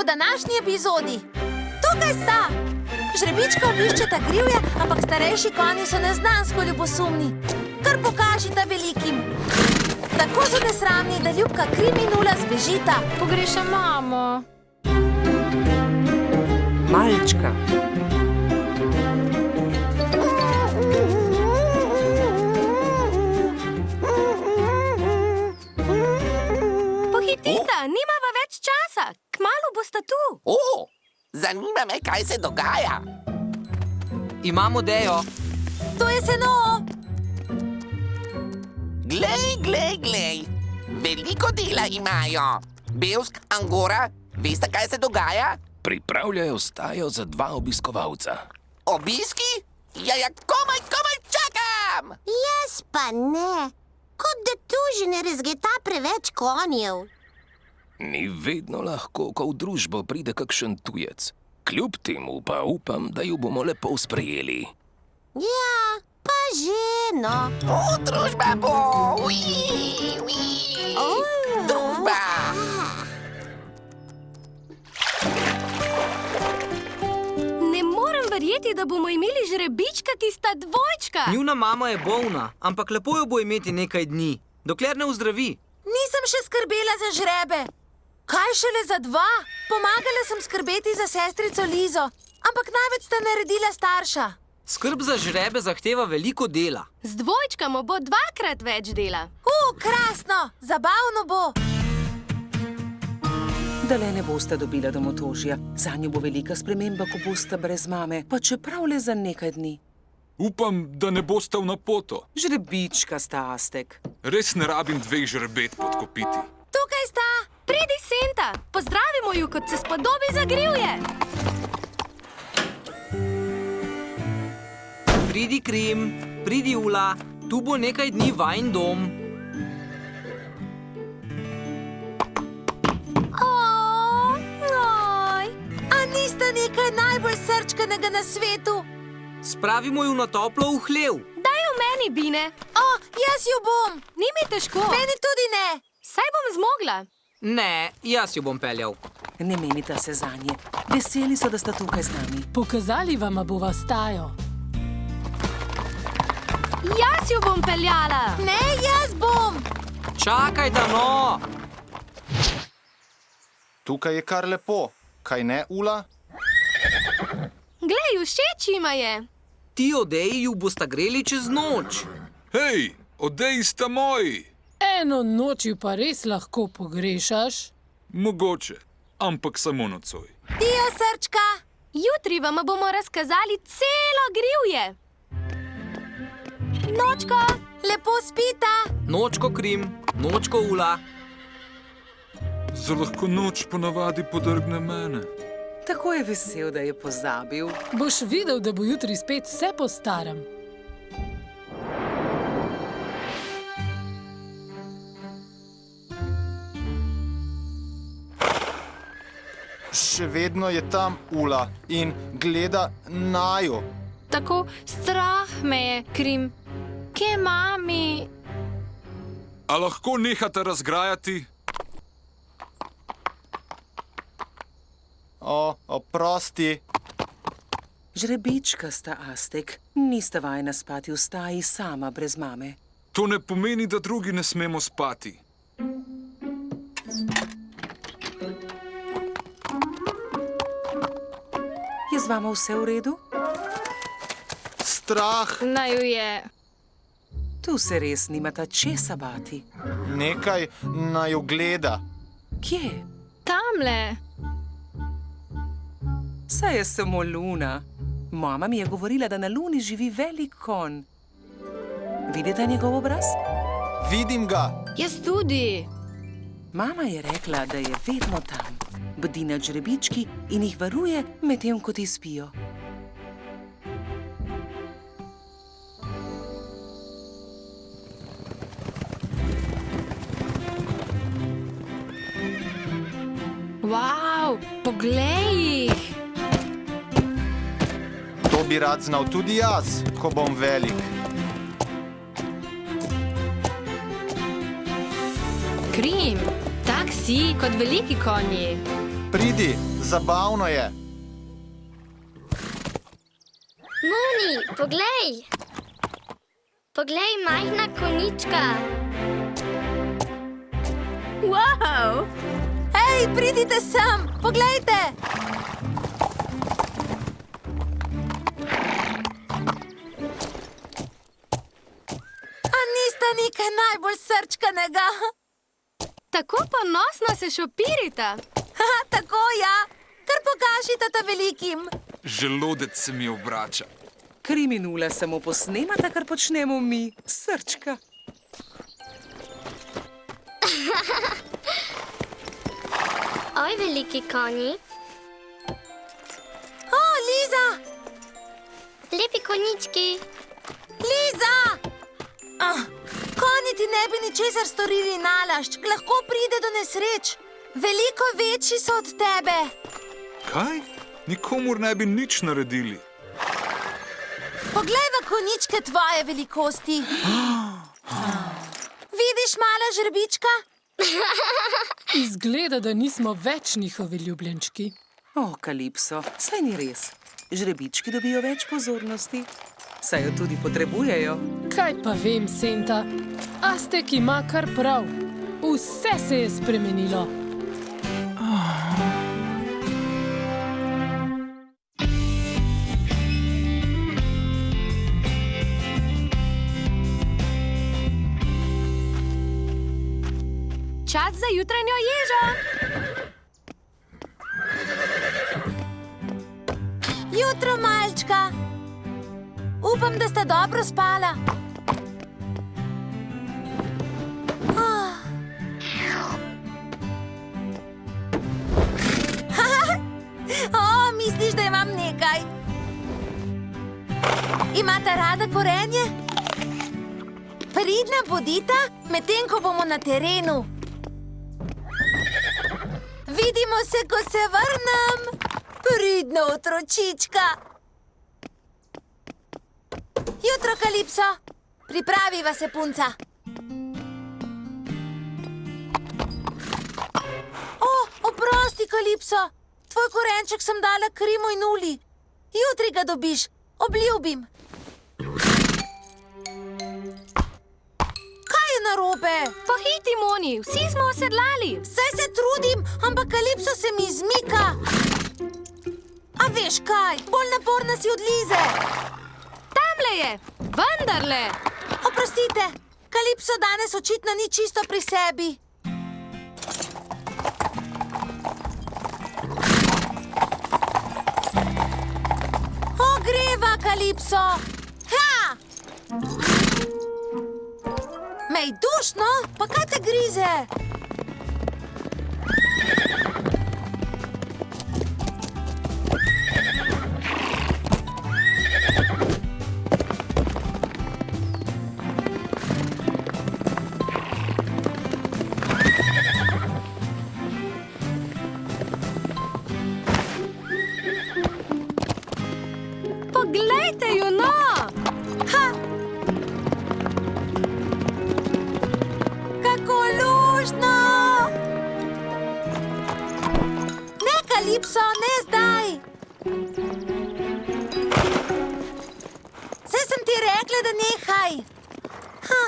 v današnji epizodi. Tukaj sta! Žrebička obiščeta grivje, ampak starejši konji so neznansko ljubosumni. Kar pokažita velikim. Tako so nesramni, da ljubka Krim in Ula zbežita. Pogrešam mamo. Malčka. Pohitita, nimava več časa. Kmalu bosta tu. Zanima me, kaj se dogaja. Imamo Dejo. To je seno. Glej. Veliko dela imajo. Bevsk, Angora, veste, kaj se dogaja? Pripravljajo stajo za 2 obiskovalca. Obiski? Ja, komaj čakam! Jaz pa ne. Kot da tu že ne rezgeta preveč konjev. Ni vedno lahko, ko v družbo pride kakšen tujec. Kljub temu pa upam, da ju bomo lepo sprejeli. Ja, pa že, no. Družba bo! Družba! Ne morem verjeti, da bomo imeli žrebička, ki sta dvojčka. Njuna mama je bolna, ampak lepo jo bo imeti nekaj dni, dokler ne ozdravi. Nisem še skrbela za žrebe. Kaj šele za 2? Pomagala sem skrbeti za sestrico Lizo, ampak največ sta naredila starša. Skrb za žrebe zahteva veliko dela. Z dvojčkama bo 2-krat več dela. Krasno! Zabavno bo! Da le ne bosta dobila domotožja. Zanjo bo velika sprememba, ko bosta brez mame, pa čeprav le za nekaj dni. Upam, da ne bosta v napoto. Žrebička sta, Astek. Res ne rabim 2 žrebet podkopiti. Tukaj sta! Pridi, Senta, pozdravimo ju, kot se spodobi za grivje. Pridi, Krim, pridi, Ula, tu bo nekaj dni vajin dom. A nista nekaj najbolj srčkanega na svetu? Spravimo ju na toplo v hlev. Daj jo meni, Bine. Jaz jo bom! Ni mi težko. Meni tudi ne! Saj bom zmogla. Ne, jaz jo bom peljal. Ne menita se zanje. Veseli so, da sta tukaj z nami. Pokazali vama bova stajo. Jaz jo bom peljala. Ne, jaz bom! Čakajta, no! Tukaj je kar lepo. Kaj ne, Ula? Glej, všeč jima je. Ti odeji ju bosta greli čez noč. Hej, odeji sta moji. Eno noč ju pa res lahko pogrešaš. Mogoče, ampak samo nocoj. Dio, srčka! Jutri vam bomo razkazali celo grivje. Nočko, lepo spita! Nočko, Krim, nočko, Ula. Za lahko noč ponavadi podrgne mene. Tako je vesel, da je pozabil. Boš videl, da bo jutri spet vse po starem. Še vedno je tam Ula in gleda naju. Tako strah me je, Krim. Kje mami? A lahko nehate razgrajati? Oprosti. Žrebička sta, Astek. Nista vajena spati v staji sama brez mame. To ne pomeni, da drugi ne smemo spati. Je z vama vse v redu? Strah. Naju je. Tu se res nimata česa bati. Nekaj naju gleda. Kje? Tamle. Saj je samo Luna. Mama mi je govorila, da na Luni živi velik konj. Vidite njegov obraz? Vidim ga. Jaz tudi. Mama je rekla, da je vedno tam. Bdi nad žrebički in jih varuje, medtem ko ti spijo. Wow, poglej jih. To bi rad znal tudi jaz, ko bom velik. Krim, tak si kot veliki konji. Pridi, zabavno je. Moni, poglej! Poglej, majhna konjička. Wow! Hej, pridite sem, poglejte! A nista nekaj najbolj srčkanega? Tako ponosno se šopirita. Tako, ja. Kar pokažite ta velikim. Želodec se mi obrača. Kriminula samo posnemata, kar počnemo mi. Srčka. Oj, veliki konji. O, Liza! Lepi konjički. Liza! Konji ti ne bi ničesar storili nalašč. Lahko pride do nesreč. Veliko večji so od tebe. Kaj? Nikomur ne bi nič naredili. Poglej v konjičke tvoje velikosti. Vidiš mala žrebička? Izgleda, da nismo več njihovi ljubljenčki. O, Kalipso, saj ni res. Žrebički dobijo več pozornosti. Saj jo tudi potrebujejo. Kaj pa vem, Senta? Aztek ima kar prav. Vse se je spremenilo. Čas za jutranjo ježo. Jutro, malčka. Upam, da sta dobro spala. Misliš, da imam nekaj? Imata rada korenje? Pridna bodita, medtem ko bomo na terenu. Vidimo se, ko se vrnem. Pridna otročička. Jutro, Kalipso. Pripraviva se, punca. Oprosti, Kalipso. Tvoj korenček sem dala Krimu in Uli. Jutri ga dobiš, obljubim. Kaj je narobe? Pohiti, Moni, vsi smo osedlali. Saj se trudim, ampak Kalipso se mi izmika. A veš kaj, bolj naporna si od Lize. Tamle je, vendarle. Oprostite, Kalipso danes očitno ni čisto pri sebi. Ogreva, Kalipso! Ha! Mej dušno, pa kaj te grize? Poglejte ju, no! Ha! Kako luštno! Ne, Kalipso, ne zdaj! Saj sem ti rekla, da nehaj! Ha!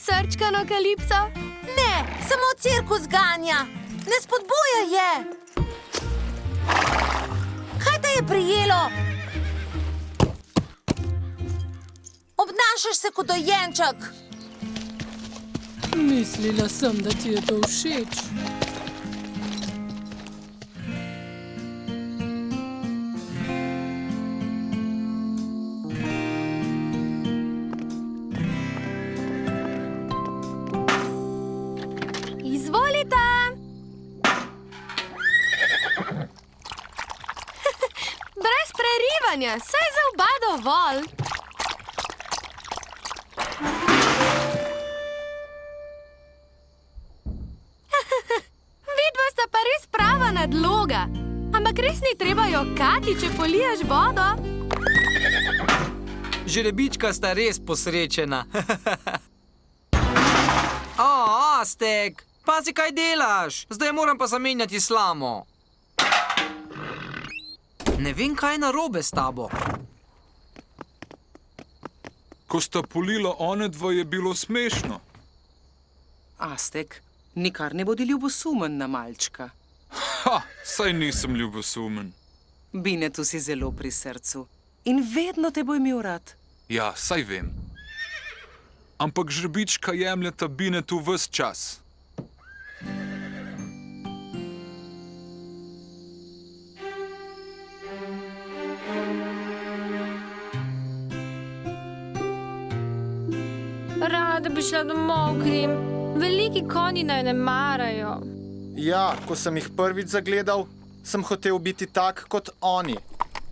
Srčkano, Kalipso? Ne, samo cirkus ganja. Ne spodbuja je. Kaj te je prijelo? Obnašaš se kot dojenček. Mislila sem, da ti je to všeč. Izvolite! Brez prerivanja, saj za oba dovolj. nadloga. Ampak res ni treba jokati, če poliješ vodo. Žrebička sta res posrečena. O, Aztek, pazi, kaj delaš. Zdaj moram pa zamenjati slamo. Ne vem, kaj je narobe s tabo. Ko sta polila one dva, je bilo smešno. Aztek, nikar ne bodi ljubosumen na malčka. Ha, saj nisem ljubosumen. Binetu si zelo pri srcu in vedno te bo imel rad. Ja, saj vem. Ampak žrebička jemljeta Binetu ves čas. Rada bi šla domov, Krim. Veliki konji naj ne marajo. Ja, ko sem jih prvič zagledal, sem hotel biti tak kot oni.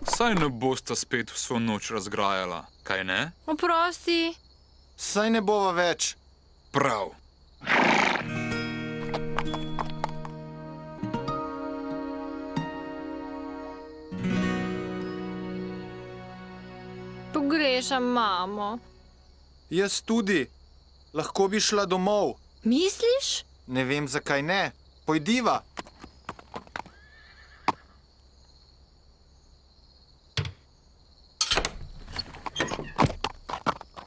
Saj ne bosta spet vso noč razgrajala, kaj ne? Oprosti. Saj ne bova več. Prav. Pogrešam mamo. Jaz tudi. Lahko bi šla domov. Misliš? Ne vem, zakaj ne. Pojdiva.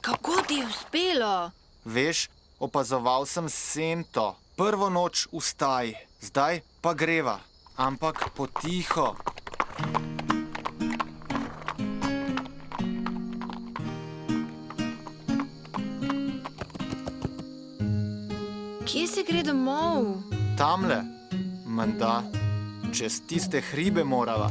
Kako ti je uspelo? Veš, opazoval sem Sento. Prvo noč v staji. Zdaj pa greva. Ampak potiho. Kje se gre domov? Tamle. Menda. Čez tiste hribe morava.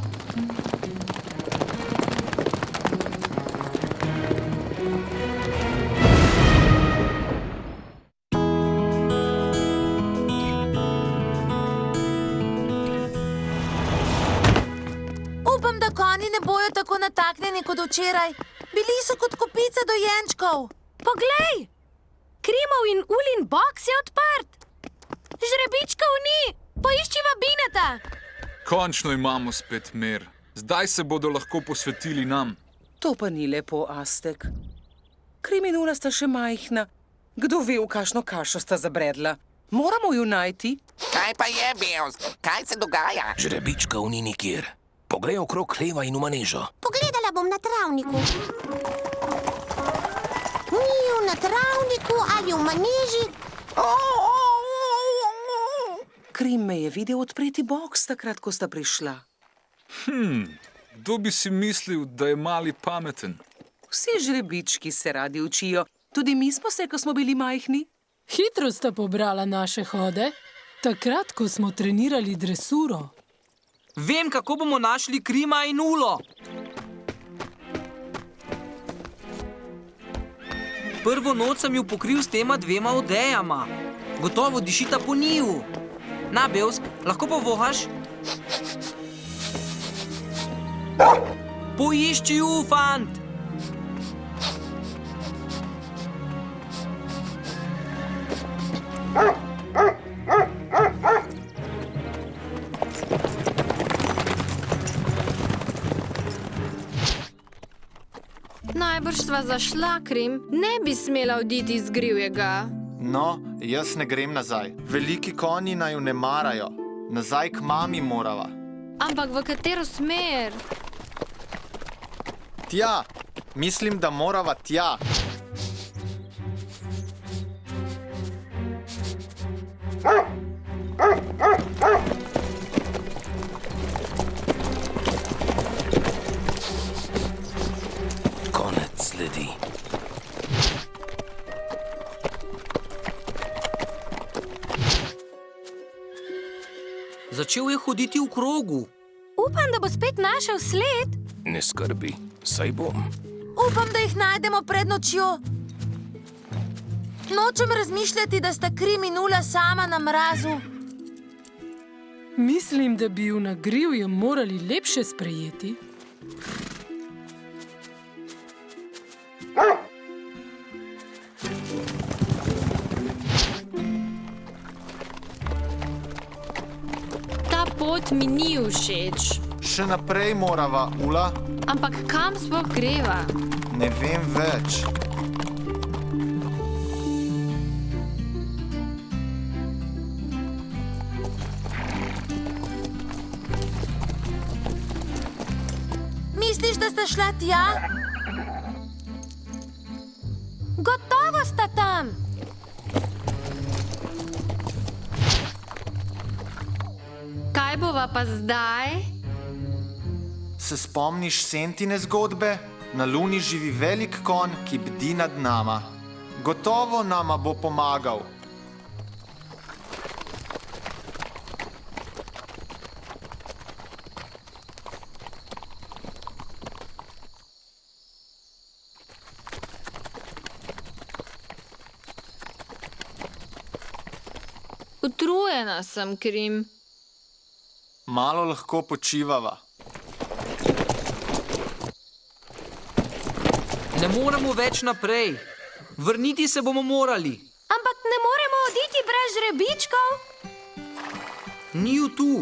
Upam, da konji ne bojo tako nataknjeni kot včeraj. Bili so kot kopica dojenčkov. Poglej! Krimov in Ulin boks je odprt. Žrebičkov ni. Poiščiva Bineta. Končno imamo spet mir. Zdaj se bodo lahko posvetili nam. To pa ni lepo, Aztek. Krim in Ula sta še majhna. Kdo ve, v kakšno kašo sta zabredla. Moramo ju najti. Kaj pa je, Beus? Kaj se dogaja? Žrebičkov ni nikjer. Poglej okrog hleva in v manežo. Pogledala bom na travniku. Ni ju na travniku ali v maneži. Krim me je videl odpreti boks takrat, ko sta prišla. Kdo bi si mislil, da je mali pameten? Vsi žrebički se radi učijo. Tudi mi smo se, ko smo bili majhni. Hitro sta pobrala naše hode, takrat, ko smo trenirali dresuro. Vem, kako bomo našli Krima in Ulo. Prvo noč sem ju pokril s tema dvema odejama. Gotovo dišita po njiju. Na, Bevsk, lahko povohaš? Poišči ju, fant! Najbrž sva zašla, Krim. Ne bi smela oditi iz grivjega. No, jaz ne grem nazaj. Veliki konji naju ne marajo. Nazaj k mami morava. Ampak v katero smer? Tja. Mislim, da morava tja. Konec sledi. Začel je hoditi v krogu. Upam, da bo spet našel sled. Ne skrbi, saj bom. Upam, da jih najdemo pred nočjo. Nočem razmišljati, da sta Krim in Ula sama na mrazu. Mislim, da bi ju na grivju morali lepše sprejeti. Ta pot mi ni všeč. Še naprej morava, Ula. Ampak kam sploh greva? Ne vem več. Misliš, da sta šla tja? Gotovo sta tam. Kaj bova pa zdaj? Se spomniš Sentine zgodbe? Na Luni živi velik konj, ki bdi nad nama. Gotovo nama bo pomagal. Utrujena sem, Krim. Malo lahko počivava. Ne moremo več naprej. Vrniti se bomo morali. Ampak ne moremo oditi brez žrebičkov. Ni ju tu.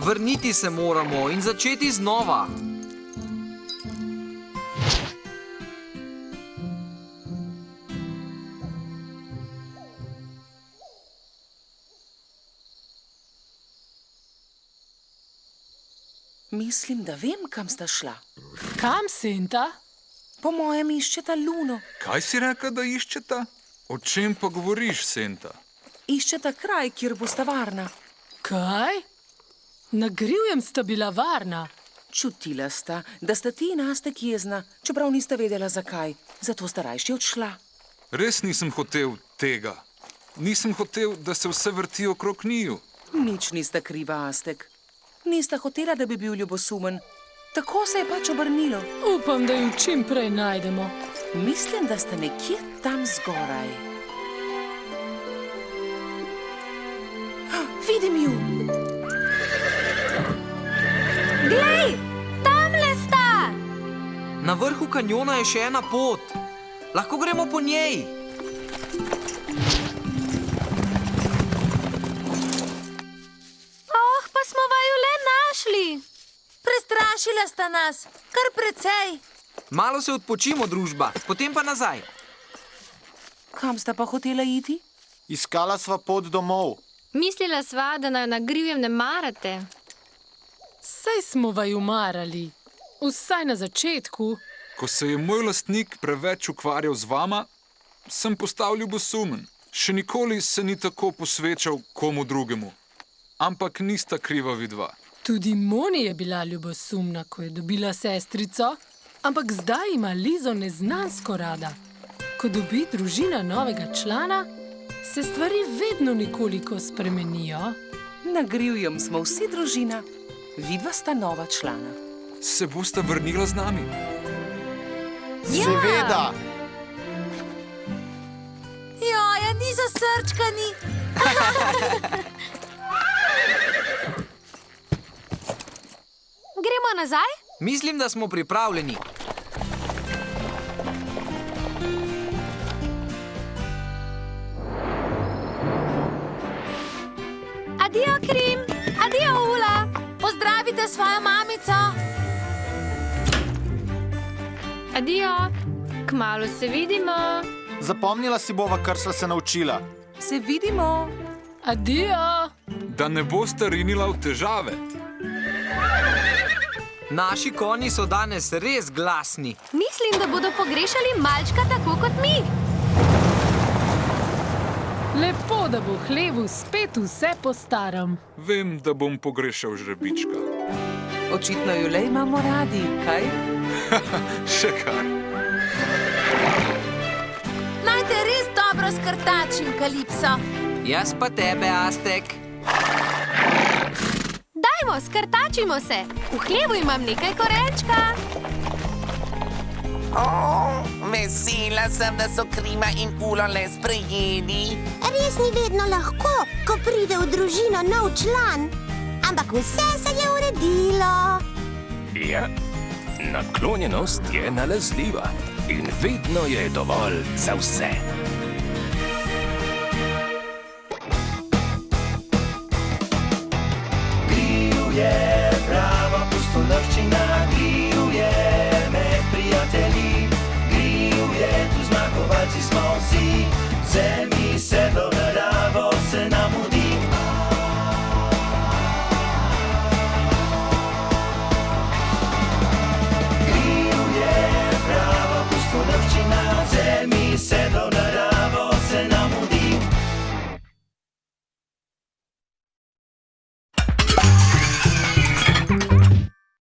Vrniti se moramo in začeti znova. Mislim, da vem, kam sta šla. Kam, Senta? Po mojem iščeta Luno. Kaj si rekla, da iščeta? O čem pa govoriš, Senta? Iščeta kraj, kjer bosta varna. Kaj? Na grivjem sta bila varna. Čutila sta, da sta ti in Astek jezna, čeprav nista vedela zakaj. Zato sta rajši odšla. Res nisem hotel tega. Nisem hotel, da se vse vrti okrog njiju. Nič nista kriva, Astek. Nista hotela, da bi bil ljubosumen. Tako se je pač obrnilo. Upam, da ju čim prej najdemo. Mislim, da sta nekje tam zgoraj. Vidim ju! Glej, tamle sta! Na vrhu kanjona je še ena pot. Lahko gremo po njej. Pa smo vaju le našli. Prestrašila sta nas, kar precej. Malo se odpočimo, družba, potem pa nazaj. Kam sta pa hotela iti? Iskala sva pot domov. Mislila sva, da naj na grivjem ne marate. Saj smo vaju marali. Vsaj na začetku. Ko se je moj lastnik preveč ukvarjal z vama, sem postal ljubosumen. Še nikoli se ni tako posvečal komu drugemu. Ampak nista kriva vidva. Tudi Moni je bila ljubosumna, ko je dobila sestrico, ampak zdaj ima Lizo neznansko rada. Ko dobi družina novega člana, se stvari vedno nekoliko spremenijo. Na grivjem smo vsi družina. Vidva sta nova člana. Se bosta vrnila z nami? Seveda! Joja, ni za srčkani. Gremo nazaj? Mislim, da smo pripravljeni. Adijo, Krim! Adijo, Ula! Pozdravite svojo mamico. Adijo! Kmalu se vidimo. Zapomnila si bova, kar sva se naučila. Se vidimo. Adijo! Da ne bosta rinila v težave. Naši konji so danes res glasni. Mislim, da bodo pogrešali malčka tako kot mi. Lepo, da bo v hlevu spet vse po starom. Vem, da bom pogrešal žrebička. Očitno ju le imamo radi, kaj? Še kaj. Naj te res dobro skrtačim, Kalipso. Jaz pa tebe, Astek. Dajmo, skrtačimo se. V hlevu imam nekaj korenčka. Vesela sem, da so Krima in Ulo le sprejeli. Res ni vedno lahko, ko pride v družino nov član. Ampak vse se je uredilo. Ja, naklonjenost je nalezljiva in vedno je dovolj za vse.